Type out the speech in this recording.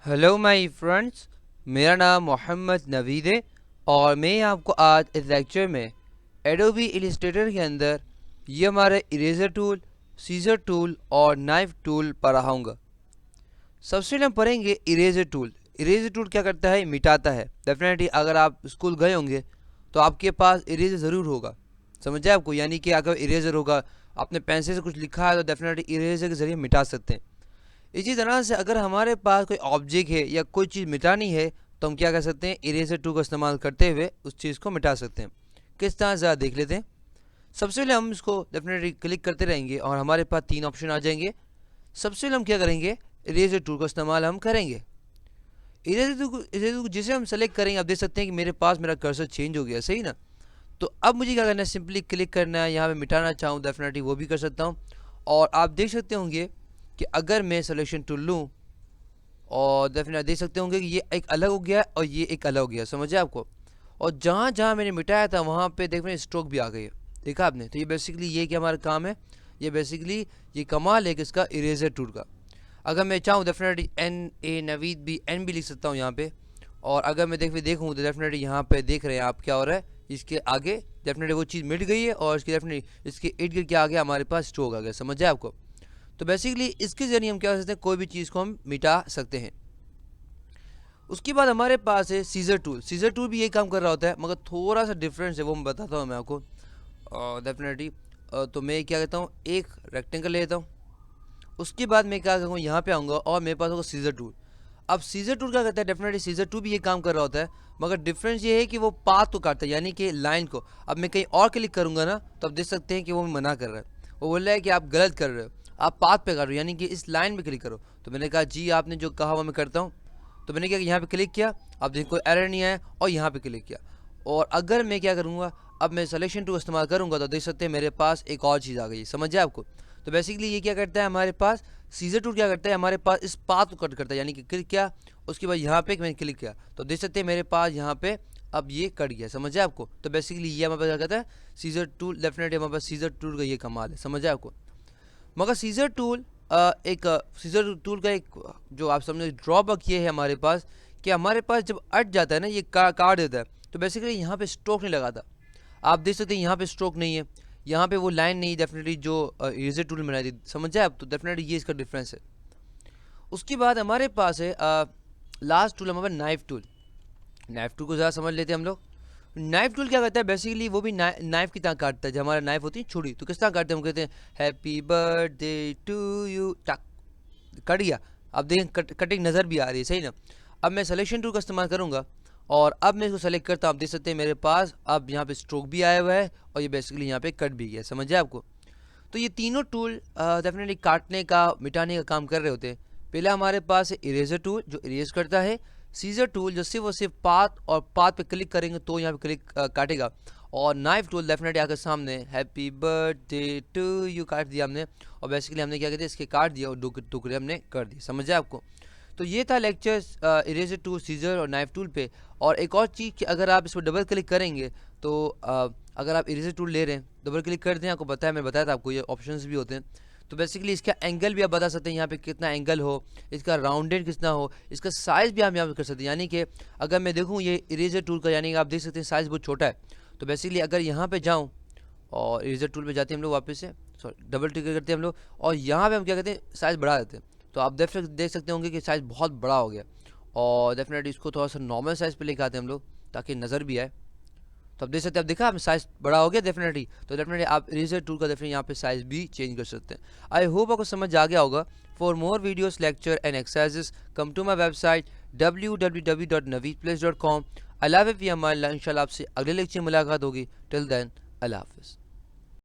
Hello my friends, मेरा नाम मोहम्मद नवीद है और मैं आपको आज इस लेक्चर में एडोबी इलस्ट्रेटर के अंदर ये हमारे इरेजर टूल, सीजर टूल और नाइफ टूल पढ़ाऊँगा। सबसे पहले हम पढ़ेंगे इरेजर टूल। इरेजर टूल क्या करता है? मिटाता है। डेफिनेटली अगर आप स्कूल गए होंगे तो आपके पास इरेजर ज़रूर होगा, समझे आपको? यानी कि अगर इरेजर होगा, आपने पेंसिल से कुछ लिखा है तो डेफिनेटली इरेजर के ज़रिए मिटा सकते हैं। इसी तरह से अगर हमारे पास कोई ऑब्जेक्ट है या कोई चीज़ मिटानी है तो हम क्या कर सकते हैं? इरेजर टूल का इस्तेमाल करते हुए उस चीज़ को मिटा सकते हैं। किस तरह ज़रा देख लेते हैं। सबसे पहले हम इसको डेफिनेटली क्लिक करते रहेंगे और हमारे पास 3 ऑप्शन आ जाएंगे। सबसे पहले हम क्या करेंगे? इरेजर टूल का इस्तेमाल हम करेंगे। इरेजर टूल जिसे हम सेलेक्ट करेंगे, आप देख सकते हैं कि मेरे पास मेरा कर्सर चेंज हो गया, सही ना? तो अब मुझे क्या करना है? सिंपली क्लिक करना है। यहाँ पे मिटाना चाहूँ डेफिनेटली वो भी कर सकता हूँ। और आप देख सकते होंगे कि अगर मैं सिलेक्शन टूल लूँ और डेफिनेटली देख सकते होंगे कि ये एक अलग हो गया और ये एक अलग हो गया, समझे आपको? और जहाँ जहाँ मैंने मिटाया था वहाँ पे देखने स्ट्रोक भी आ गई है, देखा आपने? तो ये बेसिकली ये क्या हमारा काम है, ये बेसिकली ये कमाल है किसका? इरेजर टूल का। अगर मैं चाहूँ डेफिनेटली नवीद भी एन भी लिख सकता हूँ यहाँ पे। और अगर मैं देखूँ तो डेफिनेटली यहाँ पे देख रहे हैं आप क्या हो रहा है, इसके आगे डेफिनेटली वो चीज़ मिट गई है और इसके डेफिनेटली इसके इर्द गिर्द क्या आ गया? हमारे पास स्ट्रोक आ गया, समझे आपको? तो बेसिकली इसके ज़रिए हम क्या कर सकते हैं? कोई भी चीज़ को हम मिटा सकते हैं। उसके बाद हमारे पास है सीजर टूल। सीजर टूल भी ये काम कर रहा होता है मगर थोड़ा सा डिफरेंस है, वो मैं बताता हूँ मैं आपको डेफिनेटली। तो मैं क्या कहता हूँ, एक रेक्टेंगल लेता हूँ। उसके बाद मैं क्या करूँगा? यहाँ पे आऊँगा और मेरे पास होगा सीजर टूल। अब सीजर टूल क्या करता है? डेफिनेटली सीजर टूल भी ये काम कर रहा होता है मगर डिफरेंस ये है कि वो पाथ को काटता है, यानी कि लाइन को। अब मैं कहीं और क्लिक करूँगा ना तो आप देख सकते हैं कि वो मना कर रहा है। वो बोल रहा है कि आप गलत कर रहे हो, आप पाथ पे कर रहे हो, यानी कि इस लाइन पे क्लिक करो। तो मैंने कहा जी आपने जो कहा वो मैं करता हूँ। तो मैंने क्या यहाँ पे क्लिक किया, अब देखो कोई एरर नहीं आया, और यहाँ पे क्लिक किया। और अगर मैं क्या करूँगा, अब मैं सिलेक्शन टूल इस्तेमाल करूँगा तो देख सकते हैं मेरे पास एक और चीज़ आ गई, समझ जाए आपको? तो बेसिकली ये क्या करता है हमारे पास? सीजर टूल क्या करता है? हमारे पास इस पाथ को कट करता है, यानी कि क्लिक किया, उसके बाद यहाँ पे मैंने क्लिक किया तो देख सकते हैं मेरे पास यहाँ पे अब ये कट गया, समझ आपको? तो बेसिकली ये हमारे पास क्या कहता है? Scissor tool. डेफिनेटली हमारे पास सीजर टूल का ये कमाल है, समझ आपको? मगर सीजर टूल सीजर टूल का एक जो आप समझो ड्रॉबैक ये है हमारे पास कि हमारे पास जब अट जाता है ना, ये काट देता है, तो बेसिकली यहाँ पे स्ट्रोक नहीं लगाता। आप देख सकते हैं यहाँ पे स्ट्रोक नहीं है, यहाँ पे वो लाइन नहीं, डेफिनेटली जो इरेजर टूल में बनाई थी, समझ जाए आप? तो डेफिनेटली ये इसका डिफरेंस है। उसके बाद हमारे पास है लास्ट टूल हमारे नाइफ टूल। नाइफ टूल को ज़्यादा समझ लेते हैं हम लोग। नाइफ टूल क्या करता है? बेसिकली वो भी नाइफ की तरह काटता है। जब हमारा नाइफ होती है छुरी, तो किस तरह काटते हैं? हम कहते हैं हैप्पी बर्थडे टू यू, टक, कट गया। अब देखें कटिंग नज़र भी आ रही है, सही ना? अब मैं सिलेक्शन टूल का इस्तेमाल करूँगा और अब मैं इसको सेलेक्ट करता हूँ। आप देख सकते हैं मेरे पास अब यहाँ पे स्ट्रोक भी आया हुआ है और ये बेसिकली यहाँ पे कट भी गया, समझे आपको? तो ये तीनों टूल डेफिनेटली काटने का, मिटाने का काम कर रहे होते हैं। पहला हमारे पास है इरेजर टूल जो इरेज करता है। सीजर टूल जो सिर्फ और सिर्फ पाथ, और पाथ पे क्लिक करेंगे तो यहाँ पे क्लिक काटेगा। और नाइफ टूल डेफिनेटली आकर सामने हैप्पी बर्थडे टू यू काट दिया हमने, और बेसिकली हमने क्या कहते हैं? इसके काट दिया और टुकड़े हमने कर दिए, समझे आपको? तो ये था लेक्चर इरेजर टूल, सीजर और नाइफ टूल पे। और एक और चीज़ कि अगर आप इस पर डबल क्लिक करेंगे तो अगर आप इरेजर टूल ले रहे हैं, डबल क्लिक करते हैं, आपको बताया, मैं बताया था आपको ये ऑप्शंस भी होते हैं। तो बेसिकली इसका एंगल भी आप बता सकते हैं, यहाँ पे कितना एंगल हो, इसका राउंडेड कितना हो, इसका साइज़ भी आप यहाँ पे कर सकते हैं। यानी कि अगर मैं देखूँ ये इरेजर टूल का, यानी कि आप देख सकते हैं साइज़ बहुत छोटा है। तो बेसिकली अगर यहाँ पे जाऊँ और इरेजर टूल पे जाते हैं हम लोग, वापस से सॉरी डबल क्लिक करते हैं हम लोग, और यहाँ पे हम क्या कहते हैं? साइज़ बढ़ा देते हैं। तो आप देख सकते होंगे कि साइज़ बहुत बड़ा हो गया। और डेफिनेटली इसको थोड़ा सा नॉर्मल साइज़ पे लेके आते हैं हम लोग ताकि नज़र भी आए। तो आप देख सकते हैं, आप देखा आप साइज़ बड़ा हो गया डेफिनेटली। तो डेफिनेटली आप इरेजर टूल का डेफिनेटली यहाँ पे साइज़ भी चेंज कर सकते हैं। आई होप आपको समझ आ गया होगा। For more videos, lecture and exercises come to my website www.naveedplace.com। अल्लाह हाफ़िज़। इंशाल्लाह आपसे अगले लेक्चर में मुलाकात होगी। टिल देन अल्लाह हाफ़िज़।